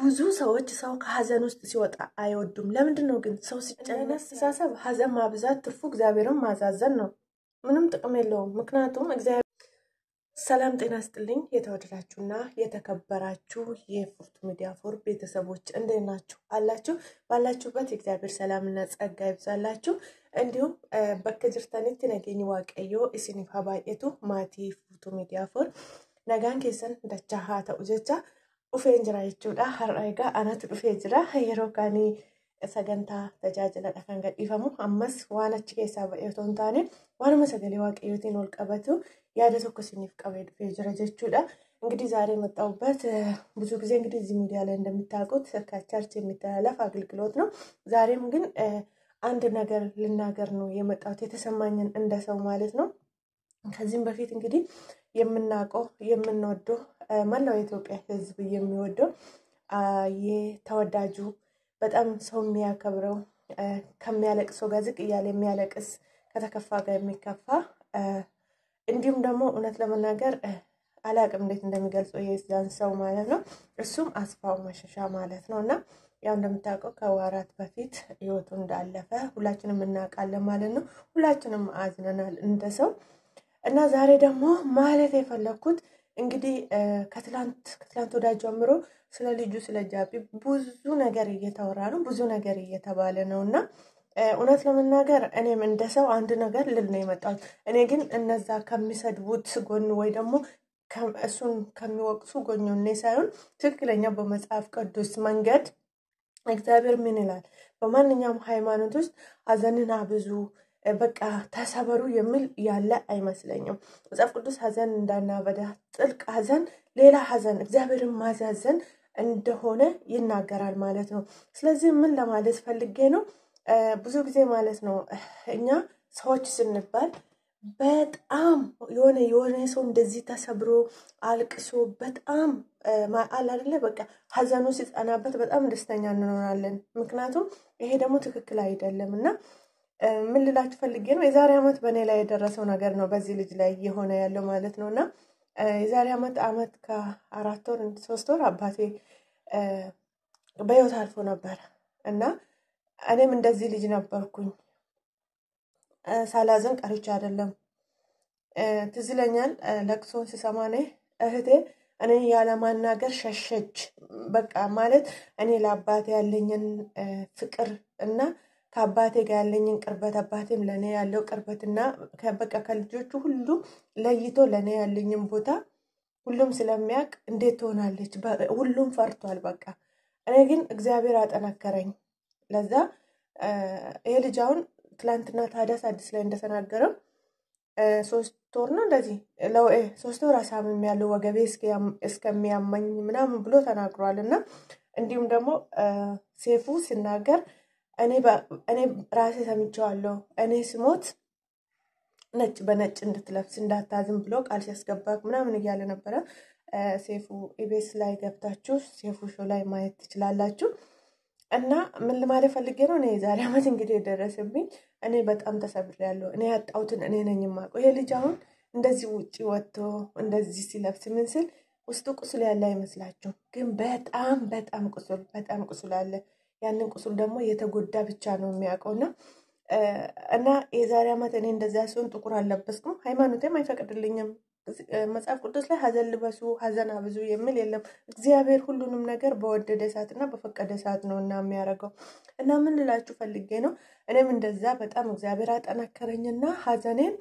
ብዙ ሰዎች ሰው ከሐዘን ውስጥ ሲወጣ አይወዱም ለምንድነው ግን ሰው ሲጨነቅ ሲሳሰብ ሐዘን ማብዛት ትርፉ እግዚአብሔርን ማዛዘን ነው ምንም ጥቅም የለውም ምክንያቱም እግዚአብሔር ሰላም ጤና ይስጥልኝ የተወደዳችሁና የተከበራችሁ የፉርቱ ሚዲያ ፎር ቤተሰቦች እንደናችሁ አላችሁ ባላችሁበት እግዚአብሔር ሰላምና ጸጋ ይብዛላችሁ እንዲሁም በከጅርታኒት ነገኝ ዋቀዮ እስኒፍ ሀባየቱ ማቲ ፉርቱ ሚዲያ ፎር nagaan keessan dachaa haa ta'u jecha dhufeen jira jechuudha har'aa anatu dhufee jira yeroo kaanii sagantaa tajaajiladha kan gadhiifamu ammas waan achi keessaa ba'ee otoo hin taane waanuma sagalee waaqayyootiin ol qabatu yaada tokko isiniif qabee dhufee jira jechuudha እንግዲህ ዛሬ መጣሁበት ብዙ ጊዜ እንግዲህ እዚህ ሚዲያ ላይ እንደምታውቁት ከቸርች የሚተላለፍ አገልግሎት ነው ዛሬም ግን አንድ ነገር ልናገር ነው የመጣሁት የተሰማኝን እንደ ሰው ማለት ነው ከዚህም በፊት እንግዲህ የምናቀው የምንወደው ማለው ኢትዮጵያ ህዝብ የሚወደው የተወዳጁ በጣም ሰው የሚያከብረው ከሚያለቅሰው ጋር ዝቅ ያለ የሚያለቅስ ከተከፋ ጋር የሚከፋ እንዲሁም ደግሞ እውነት ለመናገር አላቅም እንዴት እንደሚገልጸው የዛን ሰው ማለት ነው እሱም አስፋው መሸሻ ማለት ነውና ያው እንደምታውቀው ከወራት በፊት ህይወቱ እንዳለፈ ሁላችንም እናውቃለን ማለት ነው ሁላችንም አዝነናል እንደሰው እና ዛሬ ደግሞ ማለት የፈለኩት እንግዲህ ከትላንት ወዳ ጀምሮ ስለ ልጁ ስለ ጃቢ ብዙ ነገር እየተወራ ነው ብዙ ነገር እየተባለ ነውና እውነት ለመናገር እኔም እንደሰው አንድ ነገር ልል ነው የመጣው እኔ ግን እነዛ ከሚሰድቡት ጎን ወይ ደግሞ እሱን ከሚወቅሱ ጎን ሳይሆን ትክክለኛ በመጽሐፍ ቅዱስ መንገድ እግዚአብሔር ምን ይላል በማንኛውም ሃይማኖት ውስጥ ሐዘንን አብዙ በቃ ተሰበሩ የሚል ያለ አይመስለኝም መጽሐፍ ቅዱስ ሐዘን እንዳናበዳ ጥልቅ ሐዘን ሌላ ሐዘን እግዚአብሔርን ማዛዘን እንደሆነ ይናገራል ማለት ነው ስለዚህ ምን ለማለት ፈልጌ ነው ብዙ ጊዜ ማለት ነው እኛ ሰዎች ስንባል በጣም የሆነ ሰው እንደዚህ ተሰብሮ አልቅሶ በጣም ማአል አይደለ በቃ ሐዘኑ ሲጻናበት በጣም ደስተኛ እንሆናለን ምክንያቱም ይሄ ደግሞ ትክክል አይደለምና ምን ልላችሁ ፈልጌ ነው የዛሬ አመት በኔ ላይ የደረሰው ነገር ነው በዚህ ልጅ ላይ የሆነ ያለው ማለት ነውና የዛሬ አመት ከ4 ወር 3 ወር አባቴ በህይወት አልፎ ነበር እና እኔም እንደዚህ ልጅ ነበርኩኝ ሳላዘን ቀርቻ አይደለም ትዝለኛል ለቅሶን ሲሰማኔ እህቴ እኔ ያለ ማናገር ሸሸች በቃ ማለት እኔ ለአባቴ ያለኝን ፍቅር እና ከአባቴ ጋር ያለኝን ቅርበት አባቴም ለኔ ያለው ቅርበትና በቃ ከልጆቹ ሁሉ ለይቶ ለኔ ያለኝን ቦታ ሁሉም ስለሚያቅ እንዴት ሆናለች ሁሉም ፈርቷል በቃ እኔ ግን እግዚአብሔር አጠናከረኝ ለዛ ይሄ ልጅ አሁን ትላንትና ታዳስ አዲስ ላይ እንደተናገረው 3 ወር ነው እንደዚህ 3 ወር አሳምም ያለው ወገቤ እስከሚያመኝ ምናምን ብሎ ተናግሯልና እንዲሁም ደግሞ ሴፉ ሲናገር እኔ ራሴ ሰምቻለሁ እኔ ስሞት ነጭ በነጭ እንድትለብስ እንዳታዝም ብሎ ቃል ሲያስገባክ ምናምን ይያለ ነበር ሴፉ ኢቤስ ላይ ገብታችሁ ሴፉ ሾው ላይ ማየት ትችላላችሁ እና ምን ለማለት ፈልጌ ነው እኔ ዛሬ አመት እንግዲህ ደረሰብኝ እኔ በጣም ተሰብሬያለሁ እኔ ያጣውትን እኔ ነኝ ማቆ ይሄ ልጅ አሁን እንደዚህ ውጪ ወጥቶ እንደዚህ ሲለብስ ምን ሲል ውስጡ ቁስል ያለ አይመስላችሁ ግን በጣም ቁስል አለ ያንን ቁስል ደግሞ የተጎዳ ብቻ ነው የሚያውቀውና እና የዛሬ አመት እኔ እንደዛ ሲሆን ጥቁር አለበስኩም ሃይማኖቴም አይፈቅድልኝም መጽሐፍ ቅዱስ ላይ ሐዘን ልበሱ ሐዘን አብዙ የሚል የለም እግዚአብሔር ሁሉንም ነገር በወደደ ሰዓትና በፈቀደ ሰዓት ነውና የሚያረጋው እና ምን ልላችሁ ፈልጌ ነው እኔም እንደዛ በጣም እግዚአብሔር አጠናከረኝና ሐዘኔን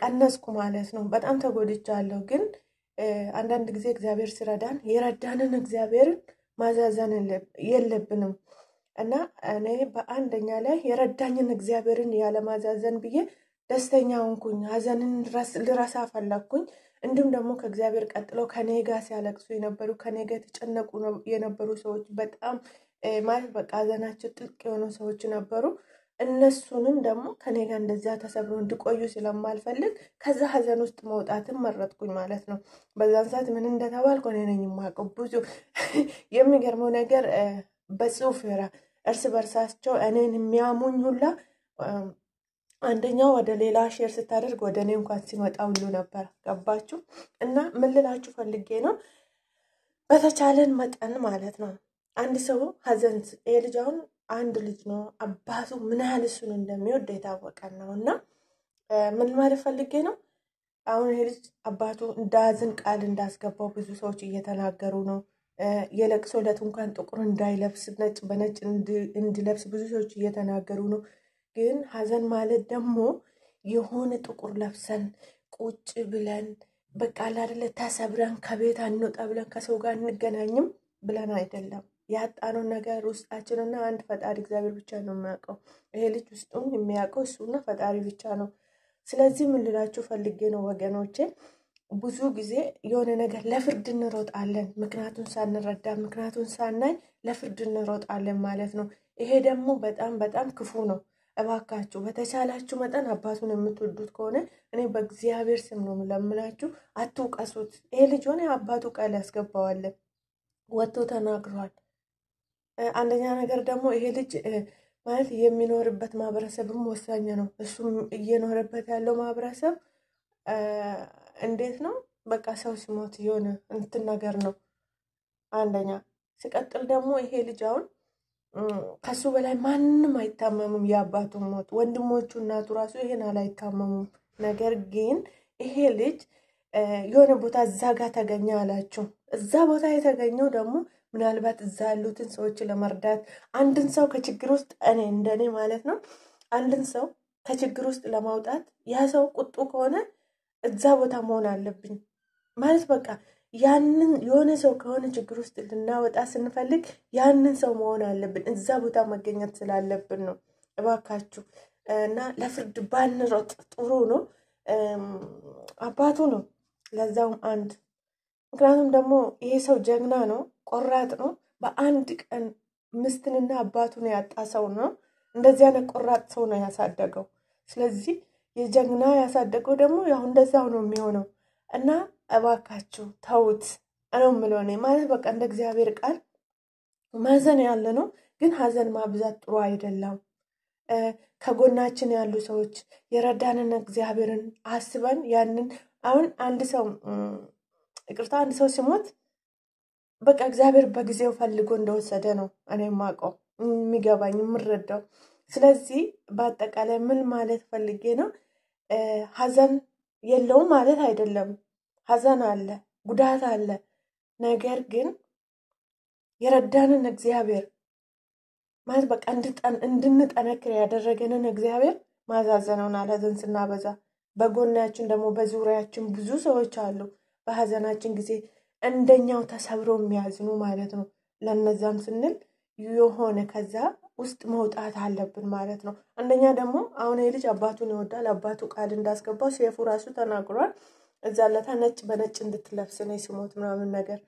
ቀነስኩ ማለት ነው በጣም ተጎድቻለሁ ግን አንዳንድ ጊዜ እግዚአብሔር ሲረዳን የረዳንን እግዚአብሔርን ማዛዘን የለብንም እና እኔ በአንደኛ ላይ የረዳኝን እግዚአብሔርን ያለ ማዛዘን ብዬ ደስተኛ ሆንኩኝ ሐዘንን ልረሳ ፈለኩኝ እንዲሁም ደግሞ ከእግዚአብሔር ቀጥሎ ከኔ ጋር ሲያለቅሱ የነበሩ ከኔ ጋር ተጨነቁ የነበሩ ሰዎች በጣም ማለት በቃ ሐዘናቸው ጥልቅ የሆኑ ሰዎች ነበሩ እነሱንም ደግሞ ከኔ ጋር እንደዛ ተሰብሮ እንዲቆዩ ስለማልፈልግ ከዛ ሐዘን ውስጥ መውጣትን መረጥኩኝ ማለት ነው በዛን ሰዓት ምን እንደተባልኩ እኔ ነኝ የማውቀው ብዙ የሚገርመው ነገር በጽሁፍ እርስ በርሳቸው እኔን የሚያሙኝ ሁላ አንደኛው ወደ ሌላ ሼር ስታደርግ ወደ እኔ እንኳን ሲመጣ ሁሉ ነበር ገባችሁ እና ምን ልላችሁ ፈልጌ ነው በተቻለን መጠን ማለት ነው አንድ ሰው ሀዘን ልጅ አሁን አንድ ልጅ ነው አባቱ ምን ያህል እሱን እንደሚወድ የታወቀ ነውና ምን ማለት ፈልጌ ነው አሁን ይሄ ልጅ አባቱ እንዳዝን ቃል እንዳስገባው ብዙ ሰዎች እየተናገሩ ነው የለቅሶ ዕለት እንኳን ጥቁር እንዳይለብስ ነጭ በነጭ እንዲለብስ ብዙ ሰዎች እየተናገሩ ነው ግን ሀዘን ማለት ደግሞ የሆነ ጥቁር ለብሰን ቁጭ ብለን በቃ አይደለ ተሰብረን ከቤት አንወጣ ብለን ከሰው ጋር እንገናኝም ብለን አይደለም ያጣነው ነገር ውስጣችንና አንድ ፈጣሪ እግዚአብሔር ብቻ ነው የሚያውቀው ይሄ ልጅ ውስጡን የሚያውቀው እሱና ፈጣሪ ብቻ ነው ስለዚህ ምን ልላችሁ ፈልጌ ነው ወገኖቼ ብዙ ጊዜ የሆነ ነገር ለፍርድ እንሮጣለን ምክንያቱን ሳንረዳ ምክንያቱን ሳናይ ለፍርድ እንሮጣለን ማለት ነው ይሄ ደግሞ በጣም በጣም ክፉ ነው እባካችሁ በተቻላችሁ መጠን አባቱን የምትወዱት ከሆነ እኔ በእግዚአብሔር ስም ነው ለምናችሁ አትውቀሱት ይሄ ልጅ ሆነ አባቱ ቃል ያስገባዋል ወጥቶ ተናግሯል አንደኛ ነገር ደግሞ ይሄ ልጅ ማለት የሚኖርበት ማህበረሰብም ወሳኝ ነው እሱም እየኖርበት ያለው ማህበረሰብ እንዴት ነው በቃ ሰው ሲሞት የሆነ እንትን ነገር ነው አንደኛ ሲቀጥል ደግሞ ይሄ ልጅ አሁን ከሱ በላይ ማንንም አይታመምም ያባቱ ሞት ወንድሞቹ እናቱ ራሱ ይሄን አላይታመሙም ነገር ግን ይሄ ልጅ የሆነ ቦታ እዛ ጋር ተገኘ አላችሁ እዛ ቦታ የተገኘው ደግሞ ምናልባት እዛ ያሉትን ሰዎች ለመርዳት አንድን ሰው ከችግር ውስጥ እኔ እንደኔ ማለት ነው አንድን ሰው ከችግር ውስጥ ለማውጣት ያ ሰው ቁጡ ከሆነ እዛ ቦታ መሆን አለብኝ ማለት በቃ ያንን የሆነ ሰው ከሆነ ችግር ውስጥ ልናወጣ ስንፈልግ ያንን ሰው መሆን አለብን እዛ ቦታ መገኘት ስላለብን ነው እባካችሁ እና ለፍርድ ባንሮጥ ጥሩ ነው አባቱ ነው ለዛውም አንድ ምክንያቱም ደግሞ ይሄ ሰው ጀግና ነው ቆራጥ ነው በአንድ ቀን ምስትንና አባቱን ያጣ ሰው ነው እንደዚያ ነው ቆራጥ ሰው ነው ያሳደገው ስለዚህ የጀግና ያሳደገው ደግሞ ያው እንደዛው ነው የሚሆነው እና እባካችሁ ተውት አለው ምሎኔ ማለት በቃ እንደ እግዚአብሔር ቃል ማዘን ያለ ነው ግን ሀዘን ማብዛት ጥሩ አይደለም ከጎናችን ያሉ ሰዎች የረዳንን እግዚአብሔርን አስበን ያንን አሁን አንድ ሰው ይቅርታ አንድ ሰው ሲሞት በቃ እግዚአብሔር በጊዜው ፈልጎ እንደወሰደ ነው እኔ ማቀው የሚገባኝ ምረዳው ስለዚህ በአጠቃላይ ምን ማለት ፈልጌ ነው ሀዘን የለውም ማለት አይደለም ሀዘን አለ ጉዳት አለ ነገር ግን የረዳንን እግዚአብሔር ማለት በቃ እንድንጠነክር ያደረገንን እግዚአብሔር ማዛዘነውን ሀዘን ስናበዛ በጎናችን ደግሞ በዙሪያችን ብዙ ሰዎች አሉ በሀዘናችን ጊዜ እንደኛው ተሰብሮ የሚያዝኑ ማለት ነው ለነዛም ስንል የሆነ ከዛ ውስጥ መውጣት አለብን ማለት ነው አንደኛ ደግሞ አሁን ይሄ ልጅ አባቱን ይወዳል አባቱ ቃል እንዳስገባው ሴፉ ራሱ ተናግሯል እዛ ለታ ነጭ በነጭ እንድትለብስ ነው ሲሞት ምናምን ነገር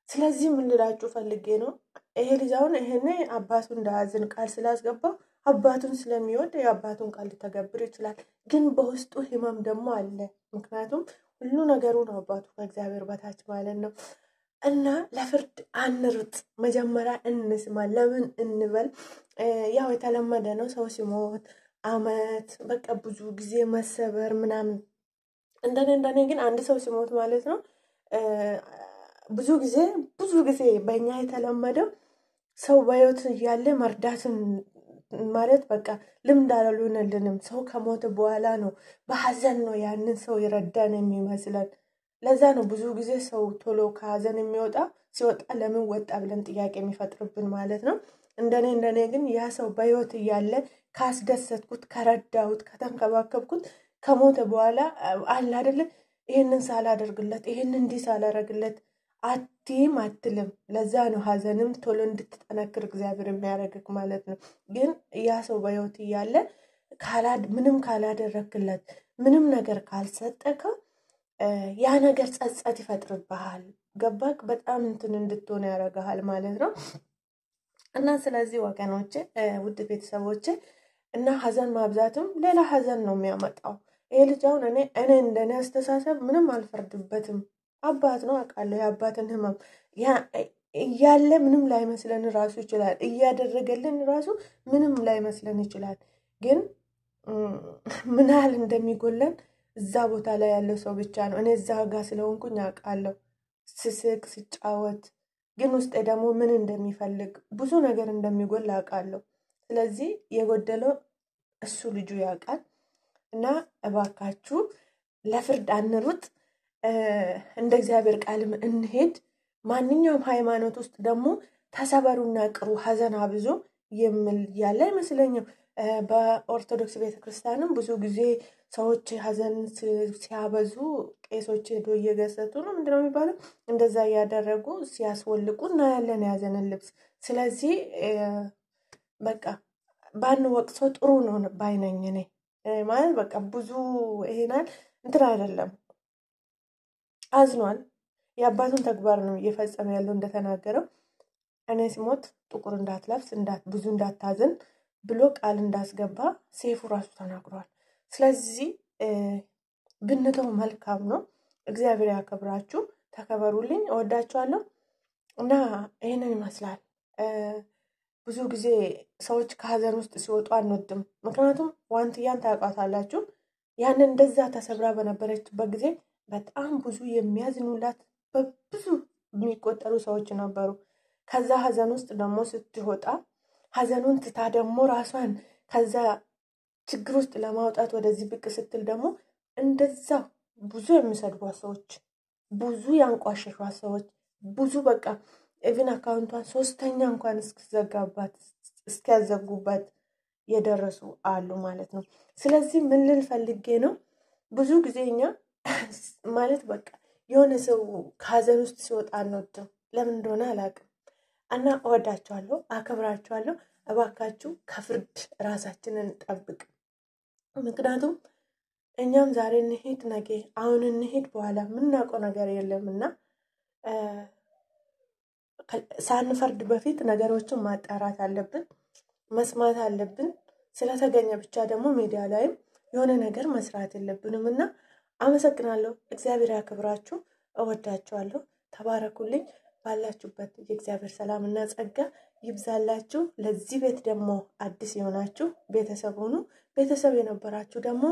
ስለዚህ ምን ልላችሁ ፈልጌ ነው ይሄ ልጅ አሁን ይሄኔ አባቱ እንዳያዝን ቃል ስላስገባው አባቱን ስለሚወድ የአባቱን ቃል ሊተገብር ይችላል ግን በውስጡ ህመም ደግሞ አለ ምክንያቱም ሁሉ ነገሩ ነው አባቱ ከእግዚአብሔር በታች ማለት ነው እና ለፍርድ አንሩጥ መጀመሪያ እንስማ ለምን እንበል ያው የተለመደ ነው ሰው ሲሞት አመት በቃ ብዙ ጊዜ መሰበር ምናምን እንደኔ ግን አንድ ሰው ሲሞት ማለት ነው ብዙ ጊዜ በእኛ የተለመደው ሰው በህይወት ያለ መርዳትን ማለት በቃ ልምድ አልሆነልንም ሰው ከሞተ በኋላ ነው በሐዘን ነው ያንን ሰው ይረዳን የሚመስለን ለዛ ነው ብዙ ጊዜ ሰው ቶሎ ከሐዘን የሚወጣ ሲወጣ ለምን ወጣ ብለን ጥያቄ የሚፈጥርብን ማለት ነው እንደኔ ግን ያ ሰው በህይወት ያለ ካስደሰትኩት ከረዳሁት ከተንከባከብኩት ከሞተ በኋላ አለ አይደለ ይሄንን ሳላደርግለት ይሄንን እንዲህ ሳላረግለት አትልም ለዛ ነው ሐዘንም ቶሎ እንድትጠነክር እግዚአብሔር የሚያረግክ ማለት ነው ግን ያ ሰው በህይወት ያለ ምንም ካላደረክለት ምንም ነገር ካልሰጠከው ያ ነገር ጸጸት ይፈጥርብሃል ገባክ በጣም እንትን እንድትሆነ ያረጋሃል ማለት ነው እና ስለዚህ ወገኖቼ ውድ ቤተሰቦቼ እና ሐዘን ማብዛትም ሌላ ሐዘን ነው የሚያመጣው ይሄ ልጅ አሁን እኔ እንደኔ አስተሳሰብ ምንም አልፈርድበትም አባት ነው አቃለ ያባትን ህመም ያለ ምንም ላይ መስለን ራሱ ይችላል እያደረገልን ራሱ ምንም ላይ መስለን ይችላል ግን ምን ያህል እንደሚጎለን እዛ ቦታ ላይ ያለው ሰው ብቻ ነው እኔ እዛ ጋር ስለሆንኩኝ አቃለሁ ስስቅ ስጫወት ግን ውስጤ ደግሞ ምን እንደሚፈልግ ብዙ ነገር እንደሚጎል አውቃለሁ። ስለዚህ የጎደለው እሱ ልጁ ያውቃል። እና እባካችሁ ለፍርድ አንሩጥ፣ እንደ እግዚአብሔር ቃልም እንሄድ። ማንኛውም ሃይማኖት ውስጥ ደግሞ ተሰበሩና ቅሩ፣ ሀዘን አብዙ የሚል ያለ አይመስለኝም። በኦርቶዶክስ ቤተክርስቲያንም ብዙ ጊዜ ሰዎች ሀዘን ሲያበዙ ቄሶች ሄዶ እየገሰጡ ነው ምንድነው የሚባለው እንደዛ እያደረጉ ሲያስወልቁ እናያለን ያዘንን ልብስ። ስለዚህ በቃ ባንወቅሶ ጥሩ ነው ባይነኝ እኔ ማለት በቃ ብዙ ይሄናል እንትን አይደለም። አዝኗል። የአባቱን ተግባር ነው እየፈጸመ ያለው እንደተናገረው እኔ ሲሞት ጥቁር እንዳትለብስ ብዙ እንዳታዝን ብሎ ቃል እንዳስገባ ሴፉ ራሱ ተናግሯል። ስለዚህ ብንተው መልካም ነው። እግዚአብሔር ያከብራችሁ፣ ተከበሩልኝ፣ እወዳችኋለሁ። እና ይሄንን ይመስላል። ብዙ ጊዜ ሰዎች ከሀዘን ውስጥ ሲወጡ አንወድም። ምክንያቱም ዋንትያን ታውቃታላችሁ። ያንን እንደዛ ተሰብራ በነበረችበት ጊዜ በጣም ብዙ የሚያዝኑላት በብዙ የሚቆጠሩ ሰዎች ነበሩ። ከዛ ሀዘን ውስጥ ደግሞ ስትወጣ ሀዘኑን ትታ ደግሞ ራሷን ከዛ ችግር ውስጥ ለማውጣት ወደዚህ ብቅ ስትል ደግሞ እንደዛ ብዙ የሚሰድቧት ሰዎች፣ ብዙ ያንቋሸሿት ሰዎች፣ ብዙ በቃ ኢቭን አካውንቷን ሶስተኛ እንኳን እስኪያዘጉባት የደረሱ አሉ ማለት ነው። ስለዚህ ምን ልል ፈልጌ ነው፣ ብዙ ጊዜ እኛ ማለት በቃ የሆነ ሰው ከሀዘን ውስጥ ሲወጣ አንወድም። ለምን እንደሆነ አላውቅም። እና እወዳችኋለሁ፣ አከብራችኋለሁ። እባካችሁ ከፍርድ ራሳችንን ጠብቅ። ምክንያቱም እኛም ዛሬ እንሄድ ነገ አሁን እንሄድ በኋላ የምናውቀው ነገር የለምና ሳንፈርድ በፊት ነገሮችን ማጣራት አለብን፣ መስማት አለብን። ስለተገኘ ብቻ ደግሞ ሚዲያ ላይም የሆነ ነገር መስራት የለብንምና አመሰግናለሁ። እግዚአብሔር ያክብራችሁ። እወዳችኋለሁ። ተባረኩልኝ። ባላችሁበት የእግዚአብሔር ሰላምና ጸጋ ይብዛላችሁ። ለዚህ ቤት ደግሞ አዲስ የሆናችሁ ቤተሰብ ሁኑ። ቤተሰብ የነበራችሁ ደግሞ